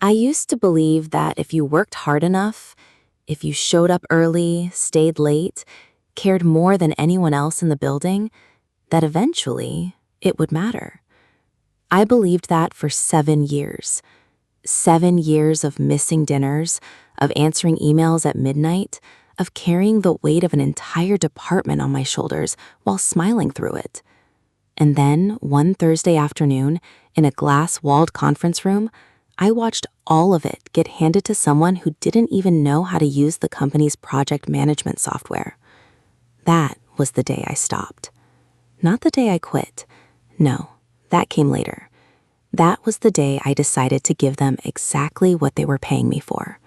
I used to believe that if you worked hard enough, if you showed up early, stayed late, cared more than anyone else in the building, that eventually it would matter. I believed that for 7 years. 7 years of missing dinners, of answering emails at midnight, of carrying the weight of an entire department on my shoulders while smiling through it. And then, one Thursday afternoon, in a glass-walled conference room, I watched all of it get handed to someone who didn't even know how to use the company's project management software. That was the day I stopped. Not the day I quit. No, that came later. That was the day I decided to give them exactly what they were paying me for.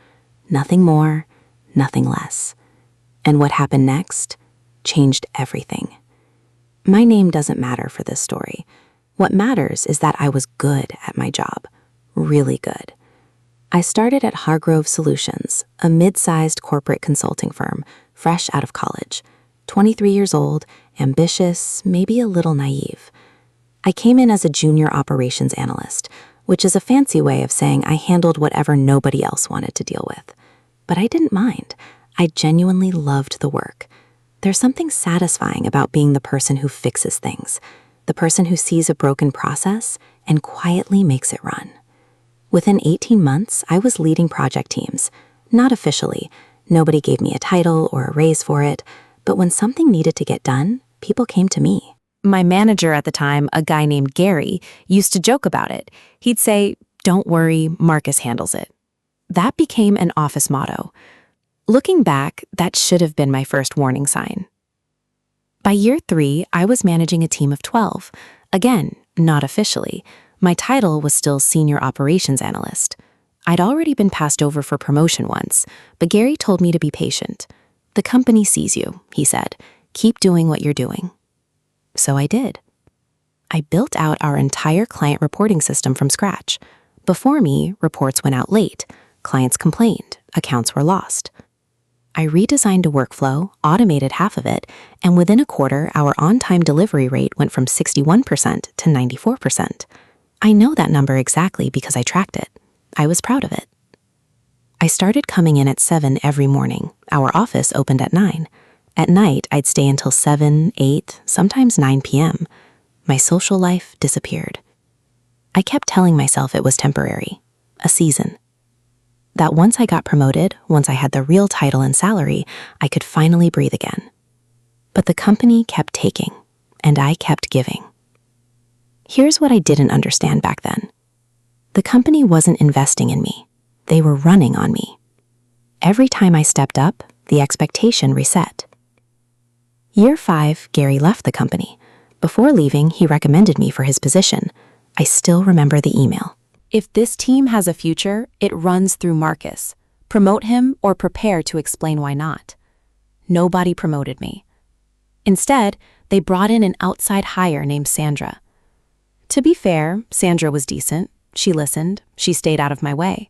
Nothing more, nothing less. And what happened next changed everything. My name doesn't matter for this story. What matters is that I was good at my job, really good. I started at Hargrove Solutions, a mid-sized corporate consulting firm, fresh out of college. 23 years old, ambitious, maybe a little naive. I came in as a junior operations analyst, which is a fancy way of saying I handled whatever nobody else wanted to deal with. But I didn't mind. I genuinely loved the work. There's something satisfying about being the person who fixes things, the person who sees a broken process and quietly makes it run. Within 18 months, I was leading project teams. Not officially. Nobody gave me a title or a raise for it, but when something needed to get done, people came to me. My manager at the time, a guy named Gary, used to joke about it. He'd say, "Don't worry, Marcus handles it." That became an office motto. Looking back, that should have been my first warning sign. By year 3, I was managing a team of 12. Again, not officially. My title was still Senior Operations Analyst. I'd already been passed over for promotion once, but Gary told me to be patient. "The company sees you," he said. "Keep doing what you're doing." So I did. I built out our entire client reporting system from scratch. Before me, reports went out late. Clients complained. Accounts were lost. I redesigned a workflow, automated half of it, and within a quarter, our on-time delivery rate went from 61% to 94%. I know that number exactly because I tracked it. I was proud of it. I started coming in at 7 every morning. Our office opened at 9. At night, I'd stay until 7, 8, sometimes 9 p.m. My social life disappeared. I kept telling myself it was temporary, a season. That once I got promoted, once I had the real title and salary, I could finally breathe again. But the company kept taking, and I kept giving. Here's what I didn't understand back then. The company wasn't investing in me. They were running on me. Every time I stepped up, the expectation reset. Year 5, Gary left the company. Before leaving, he recommended me for his position. I still remember the email. "If this team has a future, it runs through Marcus. Promote him or prepare to explain why not." Nobody promoted me. Instead, they brought in an outside hire named Sandra. To be fair, Sandra was decent. She listened. She stayed out of my way.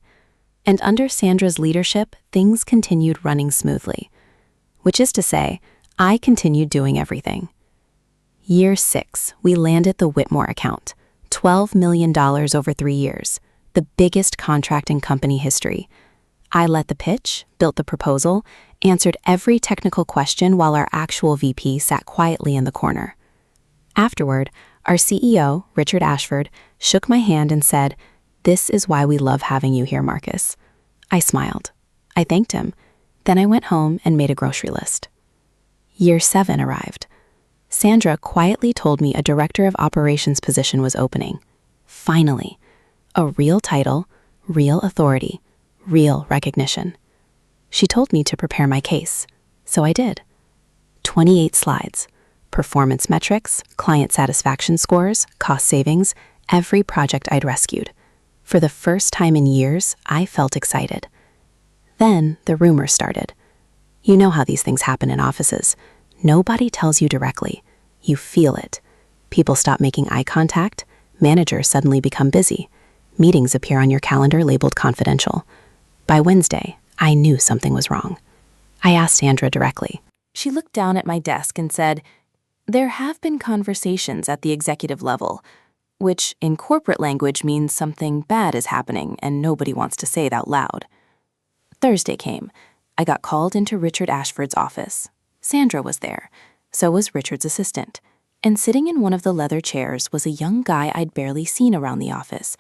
And under Sandra's leadership, things continued running smoothly. Which is to say, I continued doing everything. Year 6, we landed the Whitmore account. $12 million over 3 years, the biggest contract in company history. I led the pitch, built the proposal, answered every technical question while our actual VP sat quietly in the corner. Afterward, our CEO, Richard Ashford, shook my hand and said, "This is why we love having you here, Marcus." I smiled. I thanked him. Then I went home and made a grocery list. Year 7 arrived. Sandra quietly told me a director of operations position was opening. Finally, a real title, real authority, real recognition. She told me to prepare my case, so I did. 28 slides, performance metrics, client satisfaction scores, cost savings, every project I'd rescued. For the first time in years, I felt excited. Then the rumors started. You know how these things happen in offices. Nobody tells you directly. You feel it. People stop making eye contact. Managers suddenly become busy. Meetings appear on your calendar labeled confidential. By Wednesday, I knew something was wrong. I asked Sandra directly. She looked down at my desk and said, "There have been conversations at the executive level. which in corporate language means something bad is happening and nobody wants to say it out loud. Thursday came. I got called into Richard Ashford's office. Sandra was there. So was Richard's assistant. And sitting in one of the leather chairs was a young guy I'd barely seen around the office,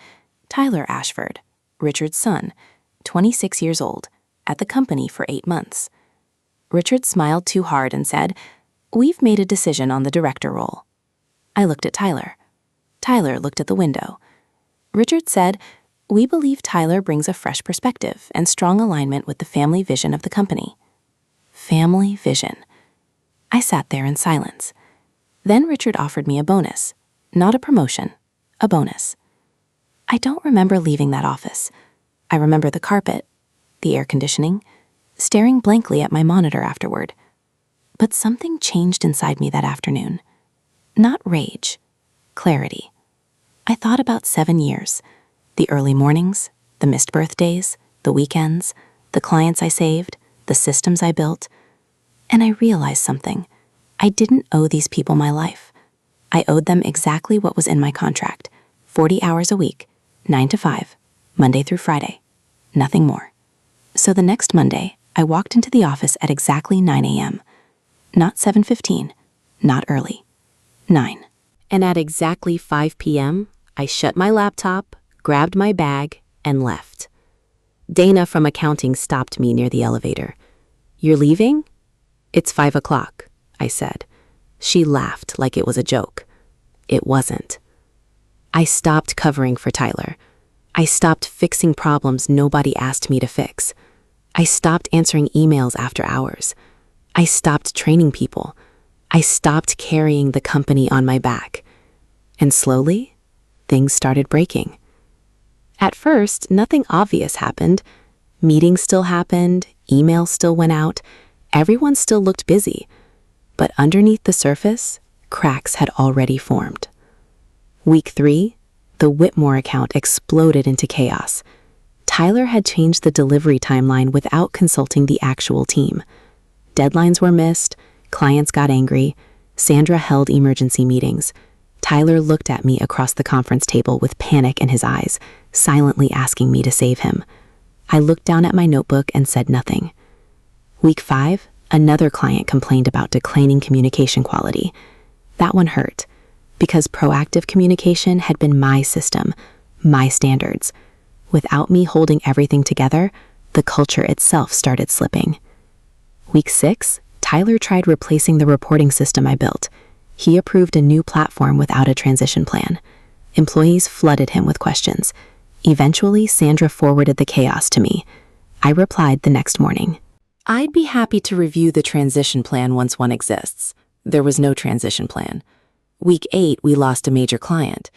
Tyler Ashford, Richard's son, 26 years old, at the company for 8 months. Richard smiled too hard and said, "We've made a decision on the director role." I looked at Tyler. Tyler looked at the window. Richard said, "We believe Tyler brings a fresh perspective and strong alignment with the family vision of the company." Family vision. I sat there in silence. Then Richard offered me a bonus. Not a promotion, a bonus. I don't remember leaving that office. I remember the carpet, the air conditioning, staring blankly at my monitor afterward. But something changed inside me that afternoon. Not rage, clarity. I thought about 7 years. The early mornings, the missed birthdays, the weekends, the clients I saved, the systems I built. And I realized something. I didn't owe these people my life. I owed them exactly what was in my contract, 40 hours a week, 9 to 5, Monday through Friday. Nothing more. So the next Monday, I walked into the office at exactly 9 a.m. Not 7:15, not early. 9. And at exactly 5 p.m., I shut my laptop, grabbed my bag, and left. Dana from accounting stopped me near the elevator. "You're leaving?" "It's 5 o'clock, I said. She laughed like it was a joke. It wasn't. I stopped covering for Tyler. I stopped fixing problems nobody asked me to fix. I stopped answering emails after hours. I stopped training people. I stopped carrying the company on my back. And slowly, things started breaking. At first, nothing obvious happened. Meetings still happened, emails still went out, everyone still looked busy. But underneath the surface, cracks had already formed. Week 3, the Whitmore account exploded into chaos. Tyler had changed the delivery timeline without consulting the actual team. Deadlines were missed, clients got angry, Sandra held emergency meetings. Tyler looked at me across the conference table with panic in his eyes, silently asking me to save him. I looked down at my notebook and said nothing. Week 5, another client complained about declining communication quality. That one hurt, because proactive communication had been my system, my standards. Without me holding everything together, the culture itself started slipping. Week 6, Tyler tried replacing the reporting system I built. He approved a new platform without a transition plan. Employees flooded him with questions. Eventually, Sandra forwarded the chaos to me. I replied the next morning. "I'd be happy to review the transition plan once one exists." There was no transition plan. Week 8, we lost a major client.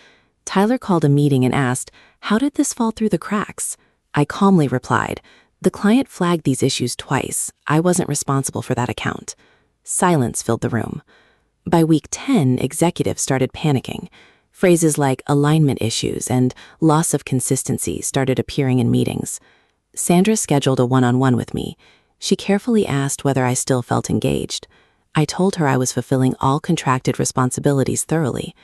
Tyler called a meeting and asked, "How did this fall through the cracks?" I calmly replied, "The client flagged these issues twice. I wasn't responsible for that account." Silence filled the room. By week 10, executives started panicking. Phrases like alignment issues and loss of consistency started appearing in meetings. Sandra scheduled a one-on-one with me. She carefully asked whether I still felt engaged. I told her I was fulfilling all contracted responsibilities thoroughly.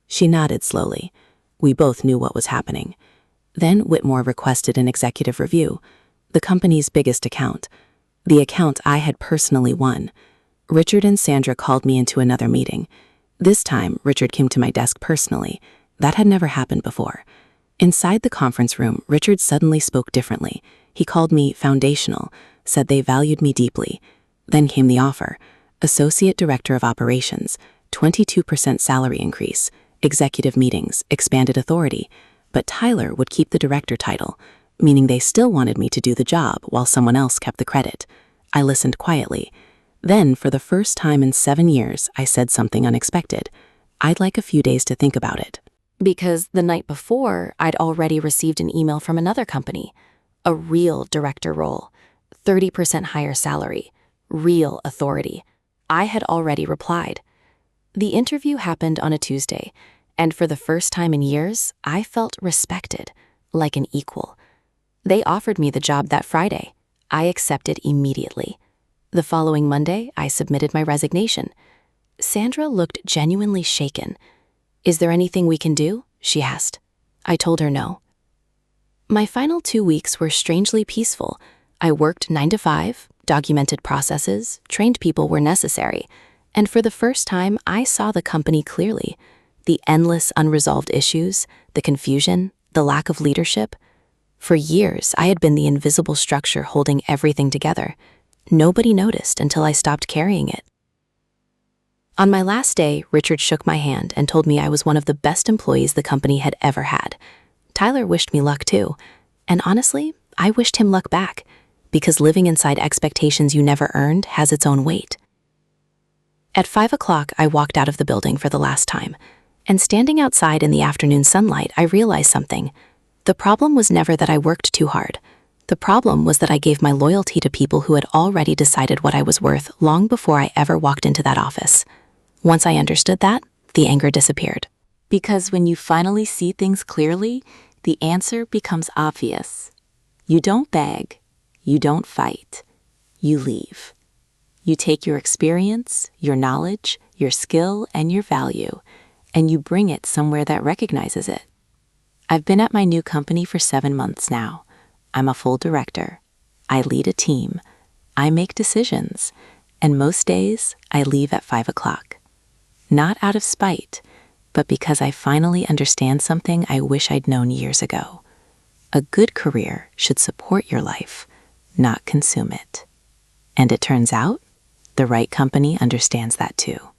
She nodded slowly. We both knew what was happening. Then Whitmore requested an executive review, the company's biggest account, the account I had personally won. Richard and Sandra called me into another meeting. This time, Richard came to my desk personally. That had never happened before. Inside the conference room, Richard suddenly spoke differently. He called me foundational, said they valued me deeply. Then came the offer. Associate Director of Operations, 22% salary increase, executive meetings, expanded authority. But Tyler would keep the director title, meaning they still wanted me to do the job while someone else kept the credit. I listened quietly. Then, for the first time in 7 years, I said something unexpected. I'd like a few days to think about it. Because the night before, I'd already received an email from another company. A real director role, 30% higher salary, real authority. I had already replied. The interview happened on a Tuesday, and for the first time in years, I felt respected, like an equal. They offered me the job that Friday. I accepted immediately. The following Monday, I submitted my resignation. Sandra looked genuinely shaken. "Is there anything we can do?" she asked. I told her no. My final 2 weeks were strangely peaceful. I worked 9 to 5, documented processes, trained people where necessary, and for the first time, I saw the company clearly. The endless unresolved issues, the confusion, the lack of leadership. For years, I had been the invisible structure holding everything together. Nobody noticed until I stopped carrying it. On my last day, Richard shook my hand and told me I was one of the best employees the company had ever had. Tyler wished me luck too, and honestly, I wished him luck back, because living inside expectations you never earned has its own weight. At 5 o'clock, I walked out of the building for the last time, and standing outside in the afternoon sunlight, I realized something. The problem was never that I worked too hard. The problem was that I gave my loyalty to people who had already decided what I was worth long before I ever walked into that office. Once I understood that, the anger disappeared. Because when you finally see things clearly, the answer becomes obvious. You don't beg, you don't fight, you leave. You take your experience, your knowledge, your skill, and your value, and you bring it somewhere that recognizes it. I've been at my new company for 7 months now. I'm a full director. I lead a team. I make decisions. And most days, I leave at 5 o'clock. Not out of spite, but because I finally understand something I wish I'd known years ago. A good career should support your life, not consume it. And it turns out, the right company understands that too.